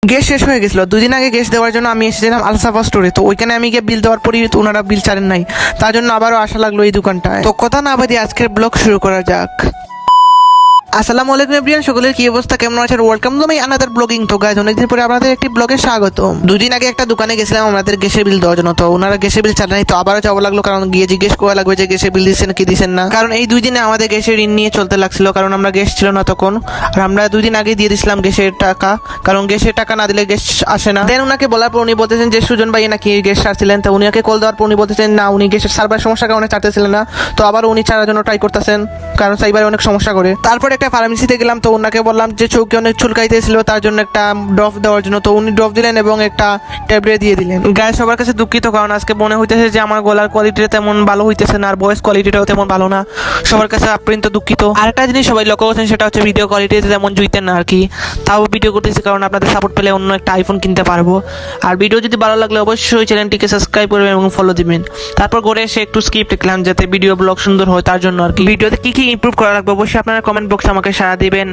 Gas শেষ হয়ে গেছিল 2 দিন আগে। গ্যাস দেওয়ার জন্য আমি এসেছিলাম আলসাফা স্টোরে। তো ওইখানে আমি গিয়ে বিল দেওয়ার পরই তো ওনারা বিল ছাড়েন নাই, তার জন্য আবারও আসা লাগলো এই দোকানটায়। তো কথা না বাদিয়ে আজকের ব্লগ শুরু করা যাক। আসসালামু আলাইকুম এভরিওয়ান, সকলের কি অবস্থা, কেমন আছেন? Welcome to my another blogging. তো গাইজ, অনেকদিন পরে আপনাদের একটি ব্লগে স্বাগত। 2 দিন আগে একটা দোকানে গেছিলাম আমাদের গ্যাসের বিল দেওয়ার জন্য। তো ওনারা গ্যাসের বিল চালানি, তো আবারও যাওয়া লাগলো, কারণ গিয়ে জিজ্ঞেস করা লাগবে যে গ্যাসের বিল দিচ্ছেন কি দিচ্ছেন না। কারণ এই 2 দিনে আমাদের গ্যাসের ঋণ নিয়ে চলতে লাগছিল, কারণ আমরা গ্যাস ছিল না তখন। আর আমরা 2 দিন আগে দিয়ে দিয়েছিলাম গ্যাসের টাকা, কারণ গ্যাসের টাকা না দিলে গ্যাস আসে না। দেন ওনাকে বলার পর উনি বলতেছেন যে সুজন ভাই নাকি গ্যাস ছাড়ছিলেন। তো উনিকে কল দেওয়ার পর উনি বলতেছেন না, উনি গ্যাসের সার্ভার সমস্যার কারণে ছাড়তেছিলেন না। তো আবার উনি ছাড়ার জন্য ট্রাই করতেছেন, কারণ সাইবারে অনেক সমস্যা করে। তারপর একটা ফার্মেসিতে গেলাম, তো ওনাকে বললাম যে চৌকে অনেক চুলকাইতেছিল, তার জন্য একটা ড্রপ দেওয়ার জন্য। তো উনি ড্রপ দিলেন এবং একটা ট্যাবলেট দিয়ে দিলেন। গায়ে সবার কাছে দুঃখিত, কারণ আজকে মনে হইতেছে যে আমার গলার কোয়ালিটিটা তেমন ভালো হইতেছে না, আর ভয়েস কোয়ালিটিটাও তেমন ভালো না। সবার কাছে আপ্রান্ত দুঃখিত। আরেকটা জিনিস সবাই লক্ষ্য করছেন, সেটা হচ্ছে ভিডিও কোয়ালিটিতে তেমন জুইতেন না আর কি। তাও ভিডিও করতেছি, কারণ আপনাদের সাপোর্ট পেলে অন্য একটা আইফোন কিনতে পারবো। আর ভিডিও যদি ভালো লাগলে অবশ্যই চ্যানেলটিকে সাবস্ক্রাইব করবেন এবং ফলো দিবেন। তারপর ঘরে এসে একটু স্ক্রিপ্ট লিখলাম যাতে ভিডিও ব্লগ সুন্দর হয়, তার জন্য আর কি। ভিডিওতে কি কি ইমপ্রুভ করা লাগবে অবশ্যই আপনারা কমেন্ট বক্সে আমাকে সাড়া দিবেন।